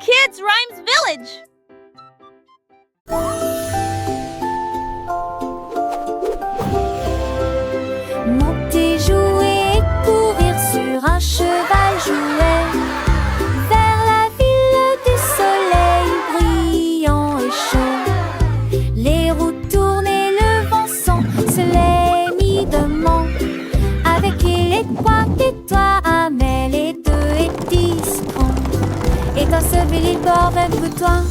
Kids Rhymes Village! Monter, jouer et courir sur un cheval jouet vers la ville du soleil brillant et chaud. Les roues tournent et le vent se les mi-demain. Avec les trois toits, un mêle et deux et 10 francs. Et dans ce bel bord un bouton,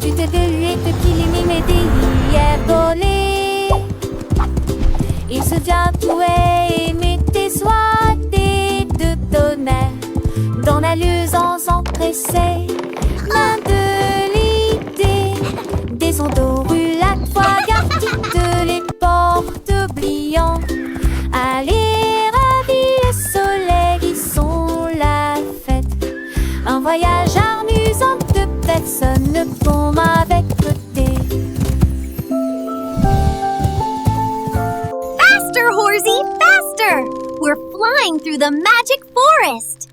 tu te délues et te piles mais hier volé. Il se vient trouer et met tes soies des deux tonnerres dans la luisance empressée. Main de l'idée, des ondes rue la toi garde toutes les portes oubliant. Allez, ravis le soleil qui sont la fête. Un voyage amusant de personne tombe avec côté. Faster, Horsey, faster! We're flying through the magic forest!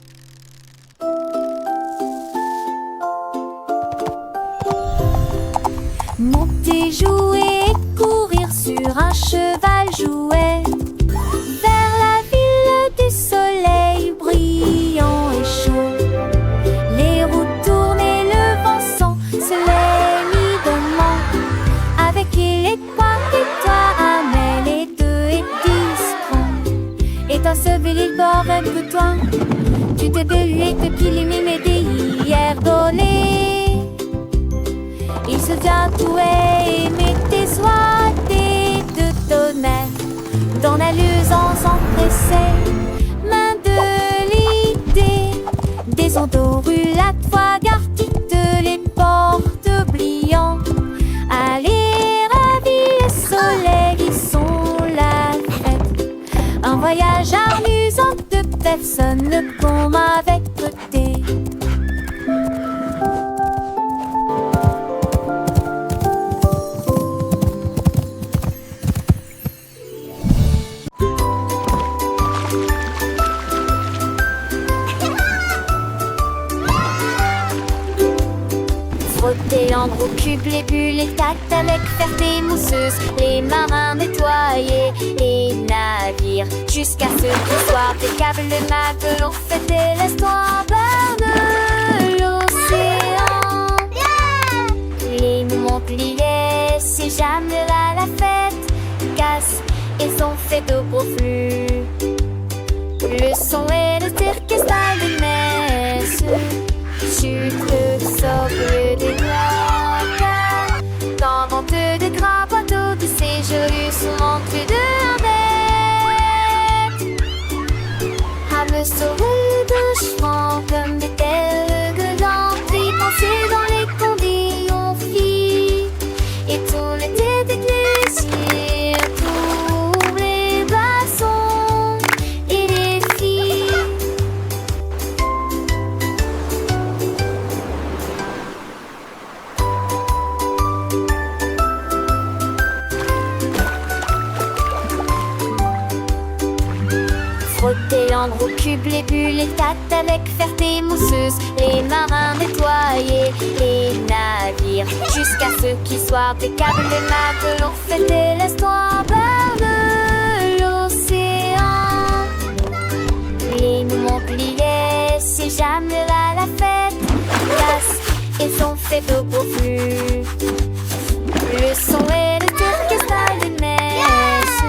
Monter, jouer et courir sur un cheval jouet vers la ville du soleil brillant et chaud. Les roues tournent et le vent se les mi-demain. Avec les trois toits, un mêle et deux et 10 francs. Et dans ce bel bord un bouton, tu te délues et te piles mais hier volé. Il se vient trouer et met tes soies des deux tonnerres dans la luisance empressée. Main de l'idée, des ondes rue la toi garde toutes les portes oubliant. Allez, ravis le soleil qui sont la fête. Un voyage amusant de personne ne tombe avec côté. Frotter en gros cube les bulles, les tacts avec ferté mousseuse, les marins nettoyés, les navires, jusqu'à ce que soir des câbles, le matelot fêter l'histoire de l'océan. Les Montpellier, si jamais à la fête, casse, ils ont fait de gros flux. Le son et le cirque style de messe. Chute sobre des noix, dans vente de grands bateaux de séjour sous l'entrée de la bête. À me sauver de chemin comme des telles gueulantes, y penser dans les conditions filles. Et tout l'été d'église, tous les glaçons et les filles. Frotter en gros cube les bulles, les tacts avec ferté mousseuse, les marins nettoyés, les navires, jusqu'à ce qu'ils soient des câbles, les matelot fêter l'histoire de l'océan. Les Montpellier, si jamais à la fête, casse, ils ont fait de beaux flux. Le son et le cirque style de messe.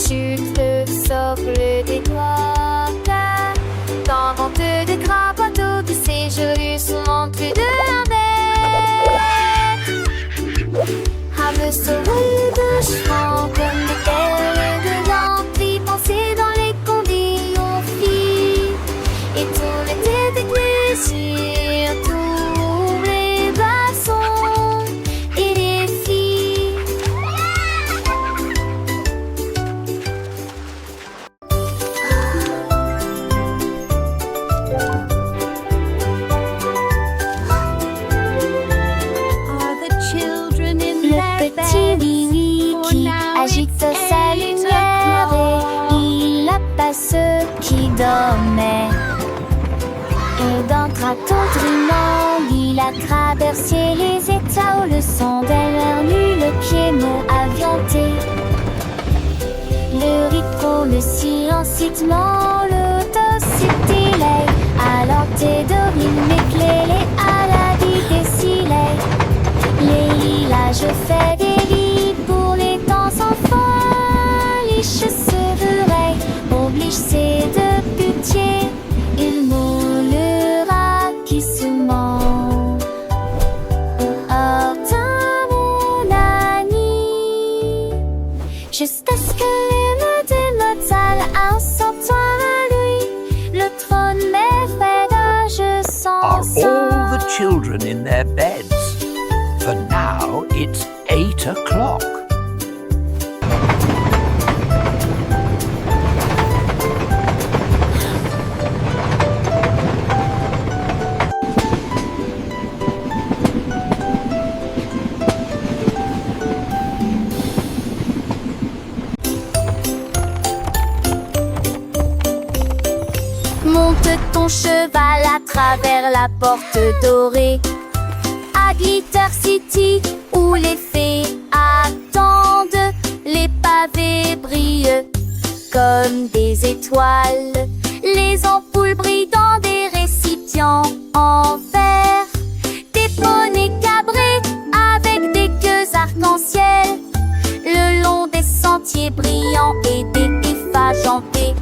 Chute sobre des doigts, dans vente de grands bateaux de séjour sous l'entrée de la bête. À me sauver de chemin comme des telles de l'entrée, penser dans les conditions filles. Et tout l'été d'église, tous les glaçons et les filles. Le petit Winnie qui agite sa lumière et il n'a pas ceux qui dormaient. d'un tratendriment, il a traversé les états où le sang d'air nu, le pied mot avianté. Le rythme, le silencitement, l'autocité, alors t'es dormine, mes clés, les aladis décilés. Les lilas, je fais des lits pour les temps sans folie, je serai oblige, c'est de pitié, il moulera qui se ment. Ordin mon ami, juste à ce que les mots de notre salle un sortant à lui, le trône m'effraie, je Are sens all the children in their beds? For now, it's 8 o'clock. Monte ton cheval à travers la porte dorée à Glitter City où les fées attendent. Les pavés brillent comme des étoiles. Les ampoules brillent dans des récipients en verre. Des poneys cabrés avec des queues arc-en-ciel le long des sentiers brillants et des effages en paix.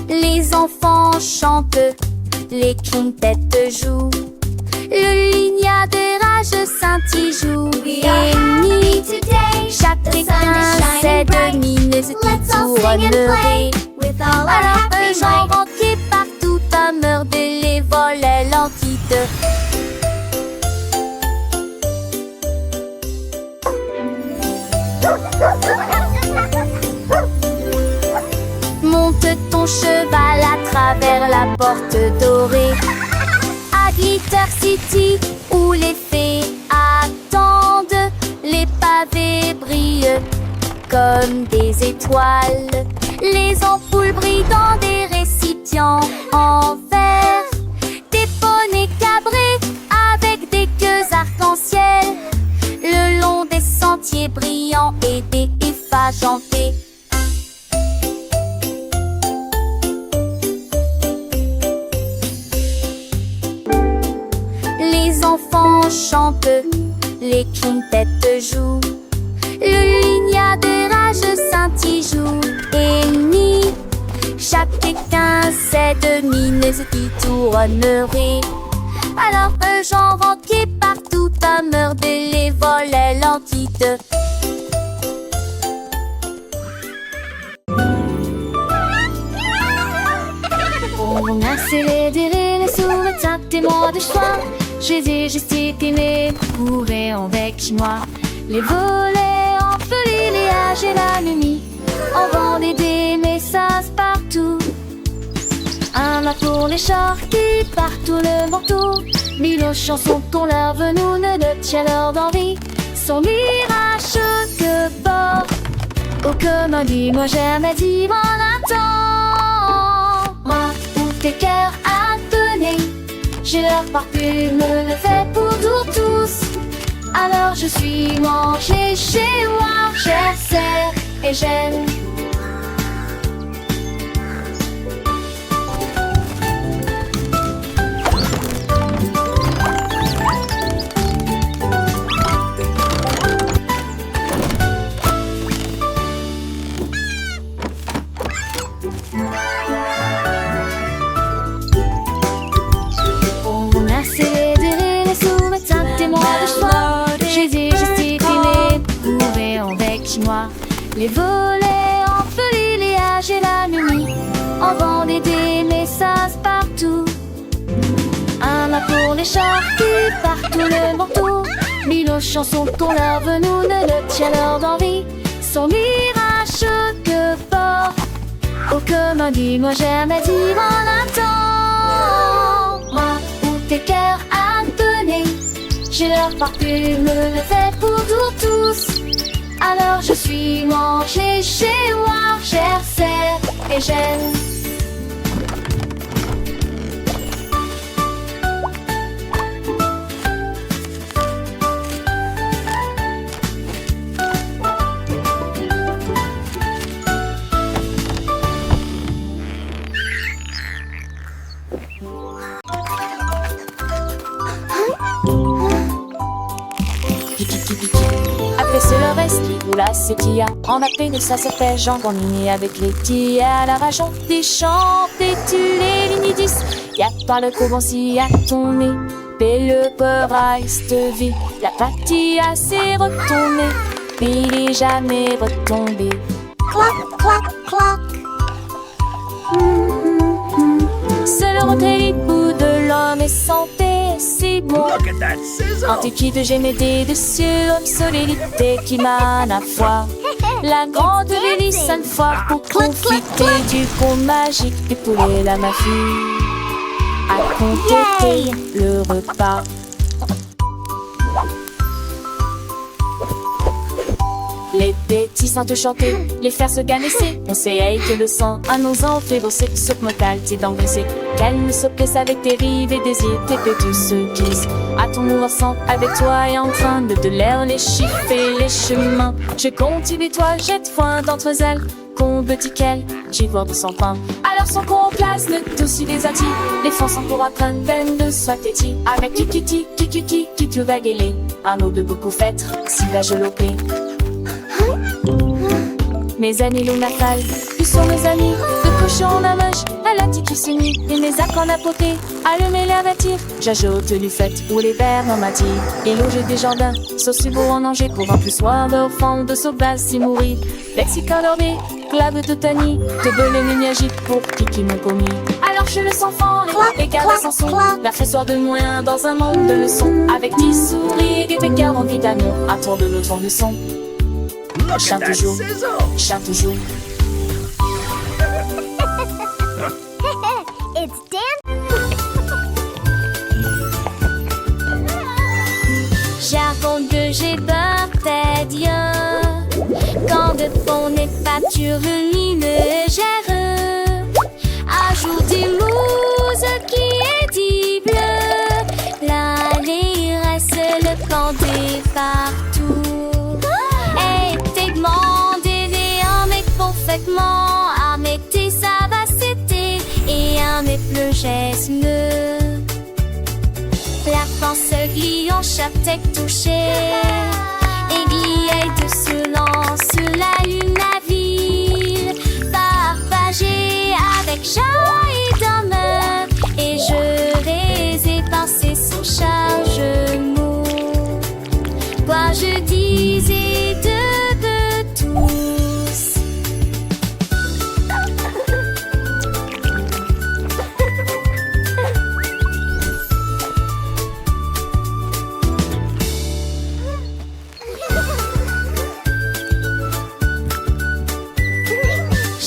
Les enfants chantent, les quintettes jouent, le lignat de rage scintille joue et nuit. Chacun sait de mineuse qui tournerait. Alors eux j'en rentre partout à meurtre les volets l'entite. Monte ton cheval à travers la porte dorée à Glitter City où les fées attendent. Les pavés brillent comme des étoiles. Les ampoules brillent dans des récipients en verre. Des poneys cabrés avec des queues arc-en-ciel le long des sentiers brillants et des effages en paix. Les enfants chantent, les quintettes jouent, le lignat de rage scintille joue et nuit. Chacun sait de mineuse qui tournerait. Alors eux j'en rentre partout à meurtre les volets l'entite. On a célébré les sous-états des mois de choix. Jésus justifié courait avec moi. Les volets en folie, les âges et la nuit. On vendait des messages partout. Un mât pour les chars qui partout le manteau. Mille chansons qu'on leur veut nous ne tient leur d'envie. Son mirage que bord. Oh comme dis-moi jamais dit mon attend. Moi ou tes cœurs à donner. J'ai leur parfume le fait pour tous. Alors je suis mangé chez moi. J'essaie et j'aime. Les volets en folie, les âges et la nuit. On vendait des messages partout. Un mât pour les chars qui partout le manteau. Mille chansons qu'on leur veut nous ne tient leur d'envie. Son mirage que fort. Oh comme dis-moi jamais dit mon attend. Moi ou tes cœurs à donner. J'ai leur parfume le fait pour tous. Alors je suis mangé chez moi, chère sœur, et j'aime. Après c'est le reste, là c'est Tia. En a peine ça se fait jambon avec les Tia à la rajon. Des chants, des tu les l'inidis. Y'a pas le commenci à ton nez. Le peur de vie. La partie s'est retournée. Il est jamais retombé. Cloc, cloc, cloc. C'est le retrait bout de l'homme et santé, c'est bon. Look at that sizzle! Antiquité de génété de l'homme solidité qui m'a la foi. La grande hélice à foire pour profiter du pont magique du poulet la mafie. À compléter le repas. Les petits sont te chanter, les faire se ganesser. On sait que le sang à nos entrées bosser sur mortal, t'es d'engraisser. Qu'elle ne se plaise avec tes rives et désirs, tes petits se glissent. À ton mouvement avec toi et en train de l'air, les chiffres et les chemins. Je continue toi, jette foin d'entre elles. Qu'on petit qu'elle, j'y vois de son pain. Alors son qu'on place le dossier des attis. Les fonds sont pour apprendre peine de soit téti. Avec kikiti, kikiti, kiki va guéler. Un eau de beaucoup fêtre, si la je l'opé. Mes amis lunafal, ils sont mes amis. De cochon en amage, à la tiki semi. Et mes actes en apoté, allumer la bâtir. J'ajoute du fait ou les verres dans ma tire. Et loger des jardins, sauce beau en danger. Pour un plus soir d'enfant de sauvage si mourir. Lexicon dormé, clave de tani. De bonne énergie pour qui m'ont commis. Alors je le sens fort, les carrés sans son. La fait soir de moins dans un monde de leçons. Avec 10 souris, des pécards en vitamine. À tour de l'autre de son. Look at that sizzle! Chante toujours. It's Dan. J'avoue que j'ai peur des dieux. Quand de fond n'est pas ni légère. Ajoute des mousses qui est dit bleu. Là, les reste le canté partout. Parfaitement avec tes savacités et un épleu geste. La pensée glie en chaque tête touchée. Aiguille de ce lance sur la lune à ville. Partagée avec joie et d'honneur. Et je les ai passés sans chargement. Quoi je disais de tous.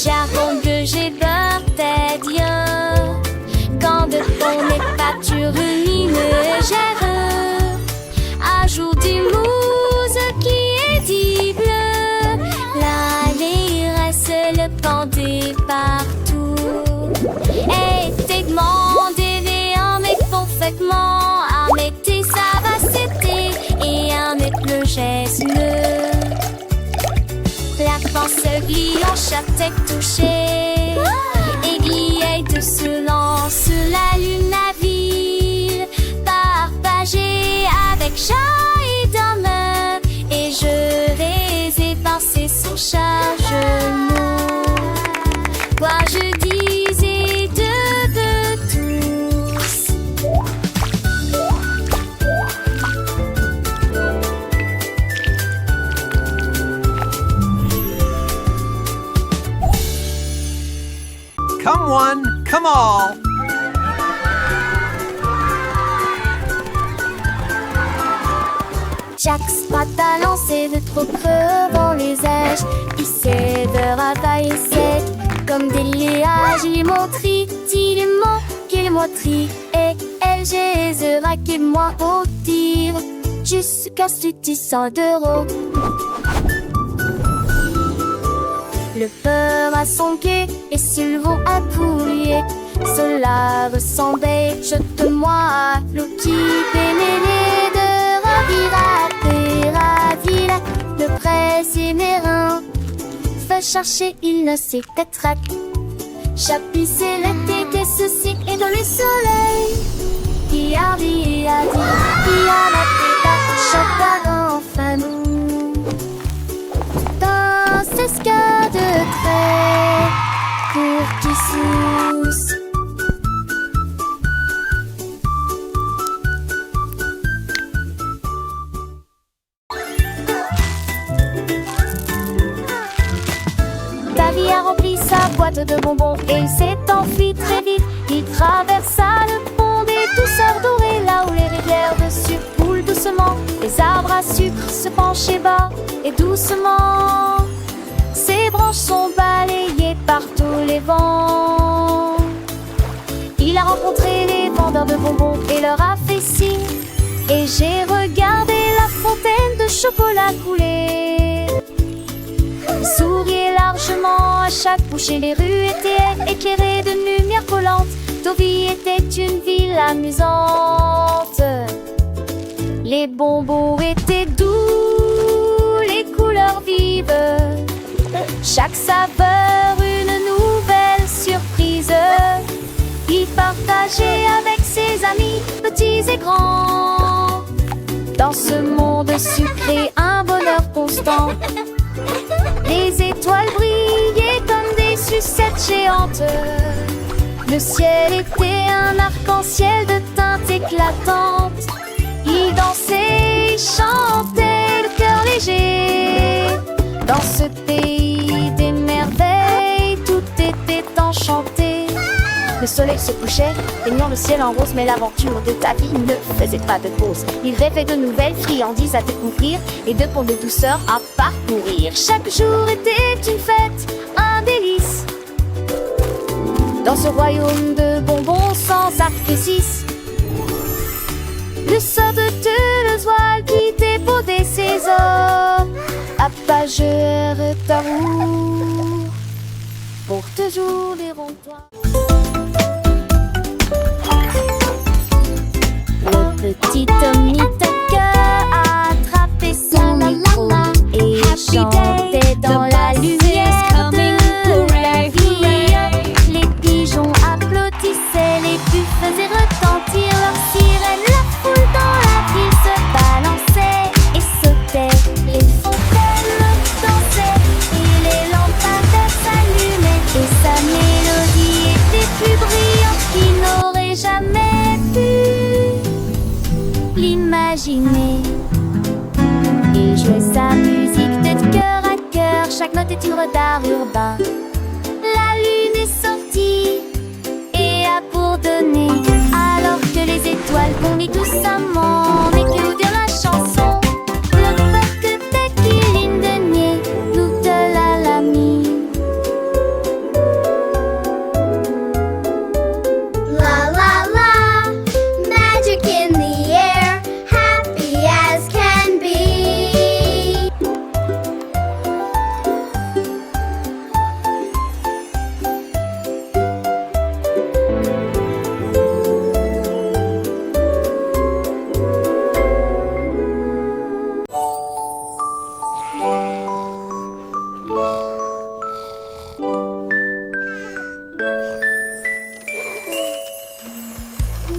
J'avoue que j'ai peur des dieux. Quand de fond n'est pas ni légère. Ajoute des mousses qui est dit bleu. Là, les reste le pendé partout. Et t'es demandé en mais parfaitement. Avec tes savacités et un épleu geste. La pensée glie en chaque tête touchée. Aiguille de ce lance sur la lune à ville. Partagée avec joie et d'honneur. Et je les ai passés sans chargement. Quoi je disais de tous. Come one, come all! Chaque spot à lancer de trop creux dans les âges. Il sait de ravailler sec comme des liages. Il est montri, il est mon qu'il est montri. Et elle jézera qu'il moi au tir. Jusqu'à ce 100 d'euros. Le peur à son quai et Sylvain à poulier. Cela ressemblait, jette-moi à l'eau qui pénérait de Ravira, le présimérin. Va chercher, il ne sait peut-être. Chapisser l'été que ceci est dans le soleil. Qui a dit, qui a la tête, chacun enfin nous. Dans ce scas de trait, pour qui sousse. Davy a rempli sa boîte de bonbons et il s'est enfui très vite. Il traversa le pont des douceurs dorées, là où les rivières de sucre coulent doucement. Les arbres à sucre se penchaient bas et doucement. Ses branches sont balayées par tous les vents. Il a rencontré les vendeurs de bonbons et leur a fait signe. Et j'ai regardé la fontaine de chocolat couler. Il souriait largement à chaque bouchée. Les rues étaient éclairées de lumière collante. Deauville était une ville amusante. Les bonbons étaient doux, les couleurs vives. Chaque saveur une nouvelle surprise. Il partageait avec ses amis, petits et grands. Dans ce monde sucré, un bonheur constant. Les étoiles brillaient comme des sucettes géantes. Le ciel était un arc-en-ciel de teintes éclatantes. Ils dansaient, ils chantaient, le cœur léger. Dans ce pays des merveilles, tout était enchanté. Le soleil se couchait, baignant le ciel en rose. Mais l'aventure de Davy ne faisait pas de pause. Il rêvait de nouvelles friandises à découvrir et de ponts de douceur à parcourir. Chaque jour était une fête, un délice. Dans ce royaume de bonbons sans sacrifice. Le sort de Toulouse-Voile qui débaudait ses hommes. Apageur d'amour, pour toujours des ronds-toits. Le petit Tommy Tucker a attrapé son micro et chantait dans la lumière de la vie. Les pigeons applaudissaient, les buts faisaient retentir leurs sirènes. La foule dans la ville se balançait et sautait. Les fontaines dansaient et les lampadaires s'allumaient. Et sa mélodie était plus brillante qu'il n'aurait jamais pu l'imaginer. Il jouait sa musique de cœur à cœur. Chaque note est une d'art urbain. La lune est sortie et a bourdonné, alors que les étoiles bondissent doucement. Mais que vous dire la chanson? Le peuple de Tequiline de Nier, nous de la Lamie. La la la, magic in the air, happy as can be.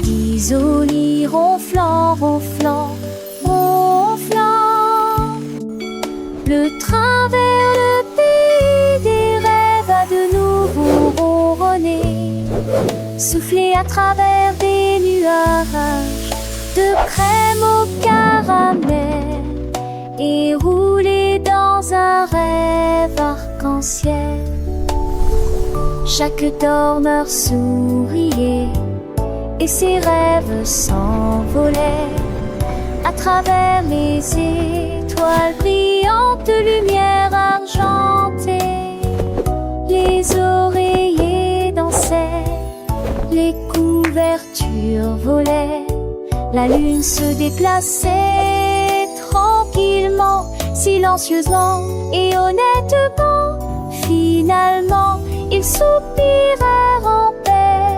Disoli ronflant, ronflant, ronflant. Le train vers le pays des rêves a de nouveau ronronné. Soufflé à travers des nuages de crème au caramel et roulé dans un rêve arc-en-ciel. Chaque dormeur souriait et ses rêves s'envolaient à travers les étoiles brillantes de lumière argentée. Les oreillers dansaient, les couvertures volaient, la lune se déplaçait tranquillement, silencieusement et honnêtement. soupirèrent en paix.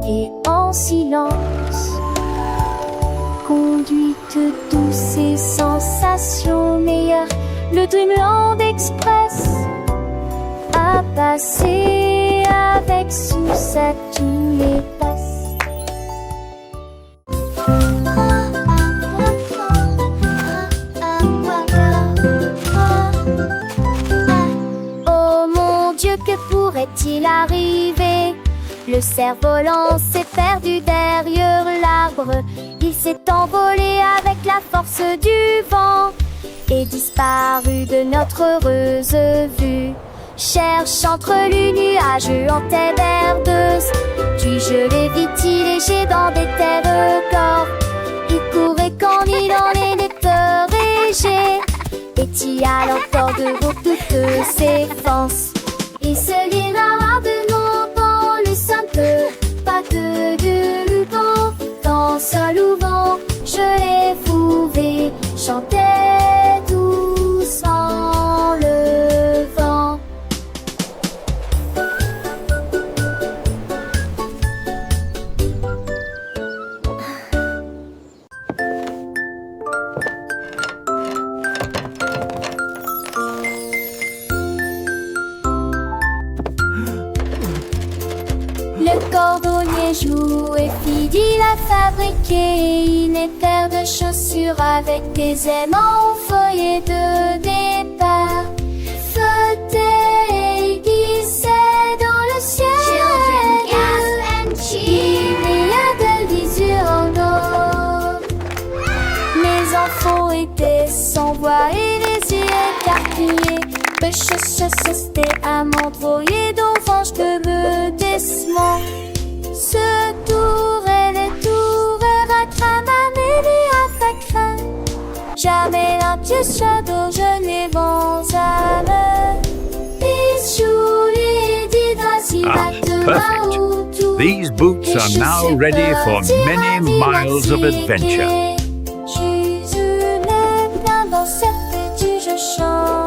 Et en silence, conduite douce et sensation meilleure, le Dreamland Express a passé avec succès tous les passes. Oh mon Dieu, que pourrait-il arriver? Le cerf-volant s'est perdu derrière l'arbre. Il s'est envolé avec la force du vent et disparu de notre heureuse vue. Cherche entre les nuages en terre verdeuse, puis je l'ai vite léger dans des terres corps. Il courait quand il en était régé, et t'y a l'encore de toutes ses forces. Il se guéra de dans le simple pas de vent. Dans seul ou vent, je l'ai trouvé, chantait doucement le vent. Le cordonnier jouait, fit à fabriquer une paire de chaussures avec des aimants au feuillet de départ. Flottaient, glissaient dans le ciel. Children gasp and cheer. Il y a des visures en or. Mes enfants étaient sans voix et les yeux écarquillés. C'était à m'envoyer d'orange de me décement. Ce tour et les tours à crâne, à facrin. Jamais un pied shadow, je n'ai vent à l'heure. Perfect. These boots are now ready for many miles of adventure. Jésus n'est bien dans cette petite je chante.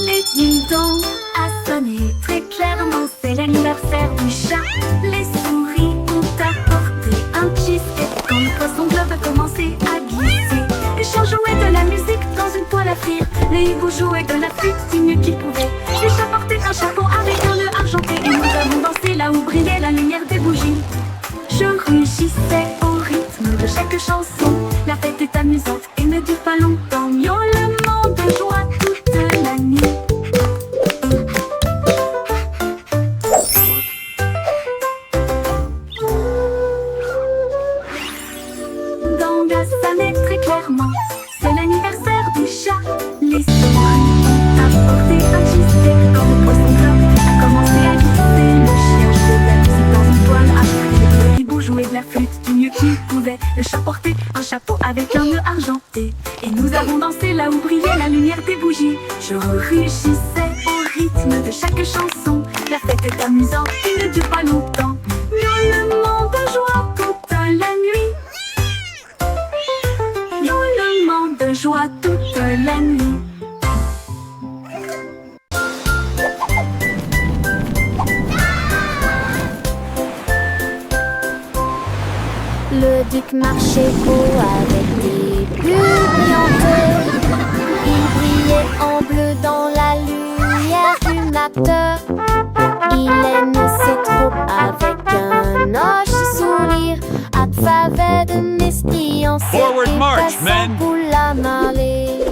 Les ding-dong a sonné très clairement, c'est l'anniversaire du chat. Les souris ont apporté un cheesecake quand le poisson globe a commencé à glisser. Les chiens jouaient de la musique dans une poêle à frire. Les hiboux jouaient de la flûte du mieux qu'ils pouvaient. Les chats portaient un chapeau avec un nœud argenté et nous avons dansé là où brillait la lumière des bougies. Je rugissais au rythme de chaque chanson. La fête est amusante et ne dure pas longtemps. Miaulement de joie toute la nuit. Dans la sonne très clairement, c'est l'anniversaire du chat. Les souris apportaient un cheesecake quand le poisson globe a commencé à glisser. Le chien jouait de la musique dans une toile à frire. Le hibou jouait de la flûte du mieux qu'il pouvait. Le chat portait un chapeau avec un nœud argenté et nous avons dansé là où brillait la lumière des bougies. Je rugissais au rythme de chaque chanson. La fête est amusante et ne dure pas longtemps. Miaulement de joie toute la nuit. Miaulement de joie toute la nuit. Le duc marchait haut avec des bulles brillantes. Il brillait en bleu dans la lumière du matin. Il aime ses troupes avec un hoche sourire. À travers de m'espiant, Forward march, men. pour la marée.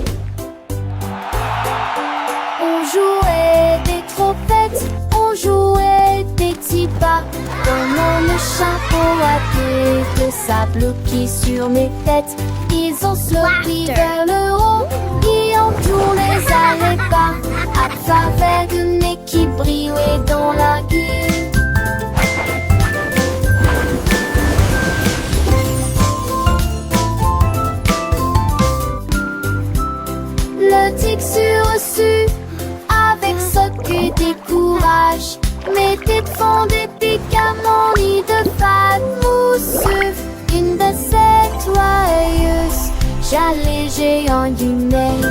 On jouait des trompettes, on jouait des petits pas. Dans mon chapeau à queue de sable qui sur mes têtes. Ils ont sauté vers le haut, ils ont tourné à pas. À travers de nez qui brillait dans la gueule. Le tic sur reçu avec ce que des courages. Mes têtes font des pics à mon nid de fade mousseux. Une de ces joyeuses, j'allais géant du nez.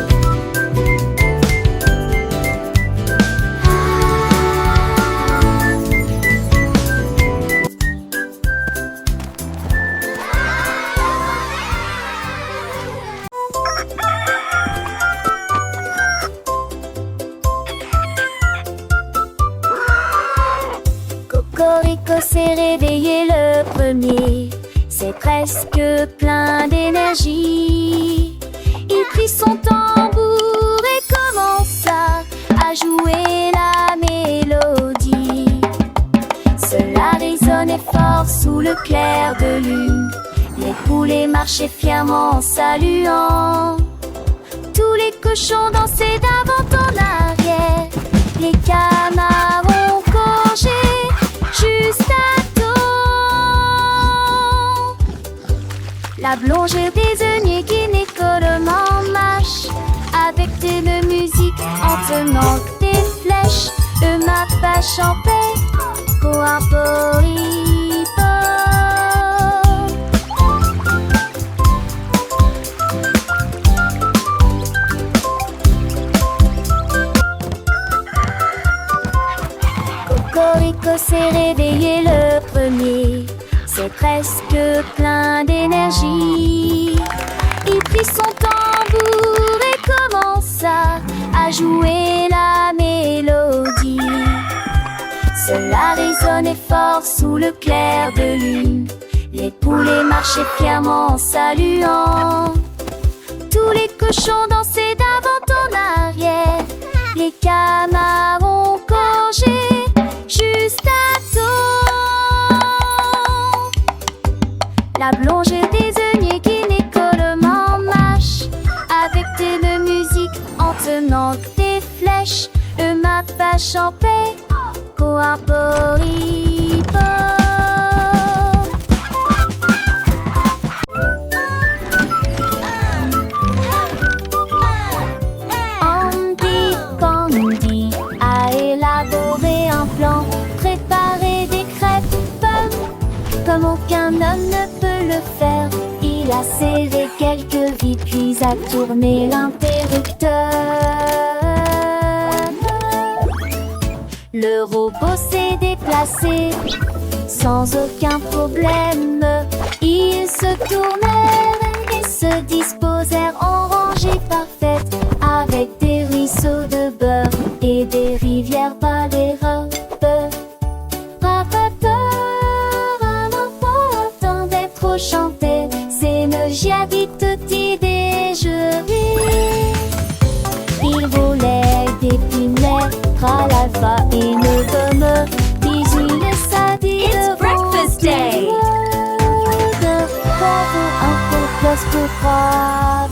Cocorico s'est réveillé le premier, c'est presque plein d'énergie. Il prit son tambour et commença à jouer la mélodie. Cela résonnait fort sous le clair de lune. Les poulets marchaient fièrement en saluant. Tous les cochons dansaient d'avant en arrière. Les canards ont congé juste à temps. La blongère désignée qui n'écolement marche avec de musique en tenant des flèches. Le mapache en paix, coaporipo. Cocorico s'est réveillé le premier, c'est presque plein d'énergie. Il prit son tambour et commença à jouer la mélodie. Cela résonnait fort sous le clair de lune. Les poulets marchaient fièrement en saluant. Tous les cochons dansaient d'avant en arrière. Les canards ont congé juste à temps. La blongère désignée qui n'écolement marche avec de musique en tenant des flèches. Le mapache en paix, coaporipo. Andy Pandy a élaboré un plan, préparé des crêpes pommes comme aucun homme ne peut le faire. Il a serré quelques vis puis a tourné l'interrupteur. Le robot s'est déplacé sans aucun problème. Ils se tournèrent et se disposèrent en rangée parfaite, avec des ruisseaux de beurre et des rivières par les robes. Avant d'être chanté, c'est me j'habite tutti déjeuner. Il volait d'épinards à l'alpha et ne gomme. Bisous les sadis. It's breakfast day. Un peu plus pour croire.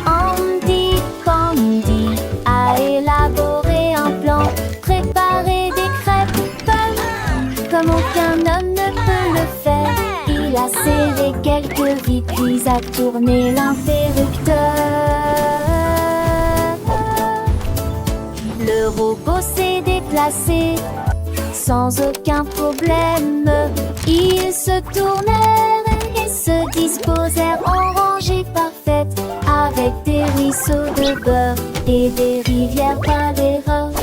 Andy Pandy a élaboré un plan, préparé des crêpes pommes comme aucun homme ne peut le faire. Il a serré quelques vis puis a tourné l'interrupteur. Le robot s'est déplacé sans aucun problème. Ils se tournèrent et se disposèrent en rangée parfaite, avec des ruisseaux de beurre et des rivières par les robes.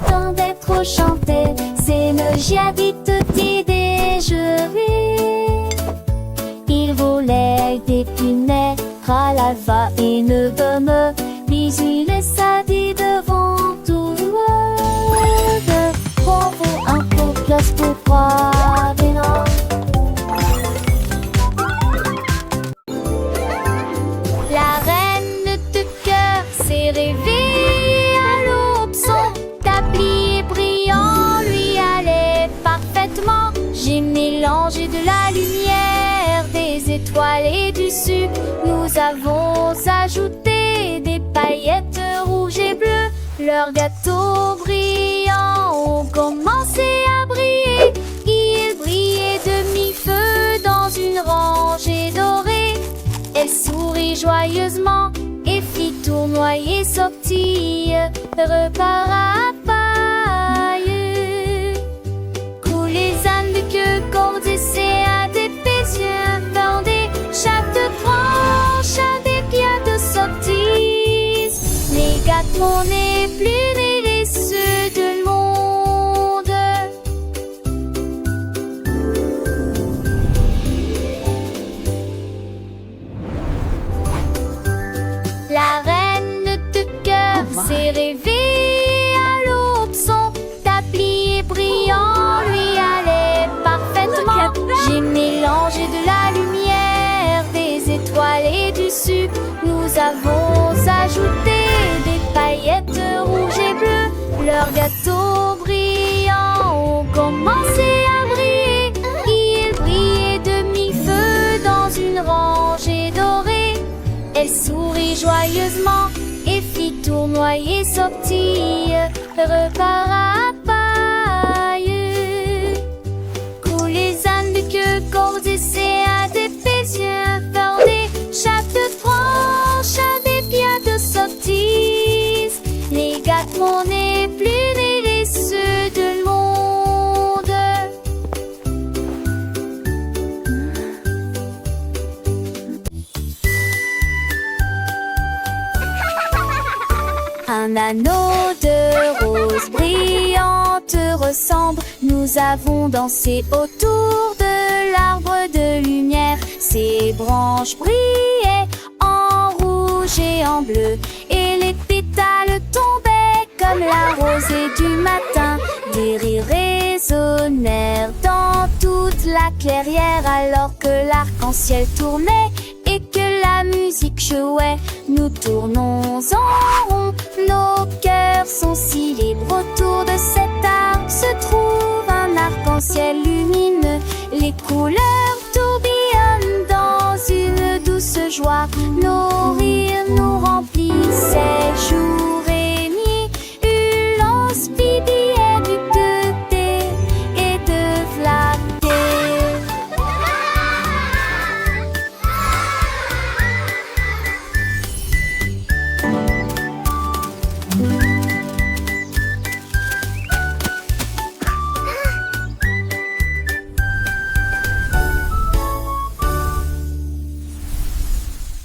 Avant d'être chanté, c'est me j'habite tutti déjeuner. Il volait d'épinards à l'alpha et ne gomme. Bisous les sadis devant tout le monde. Bravo un peu plus pour croire des noms. La reine de cœur s'est réveillée à l'aube. Son tablier brillant lui allait parfaitement. J'ai mélangé de la lumière, des étoiles et du sucre. Nous avons ajouté des paillettes rouges et bleues. Leur gâteau brillant au commencé à briller. Il brillait de mi-feu dans une rangée dorée. Elle sourit joyeusement et fit tournoyer sortie, repas à paille. Coulent les ânes de queue cordes et séats d'épais yeux bordés. Chaque branche a des pieds de sorties. Les gâteaux n'est plus les ceux de monde. La reine de cœur s'est réveillée à l'aube. Son tablier brillant lui allait parfaitement. J'ai mélangé de la lumière, des étoiles et du sucre. Nous avons ajouté des paillettes rouges et bleues. Leurs gâteaux brillants ont commencé à briller. Ils brillaient de mi-feu dans une rangée dorée. Elle sourit joyeusement et fit tournoyer sortie, repas à paille. Coulent les ânes de queue cordes et séats d'épais yeux bordés. Chaque branche a des pieds de sorties. Les gâteaux n'est plus les ceux de monde. Un anneau de rose brillante ressemble. Nous avons dansé autour de l'arbre de lumière. Ses branches brillaient en rouge et en bleu, et les pétales tombaient comme la rosée du matin. Des rires résonnèrent dans toute la clairière alors que l'arc-en-ciel tournait et que la musique jouait. Nous tournons en rond, nos cœurs sont si libres. Autour de cet arbre se trouve un arc-en-ciel lumineux. Les couleurs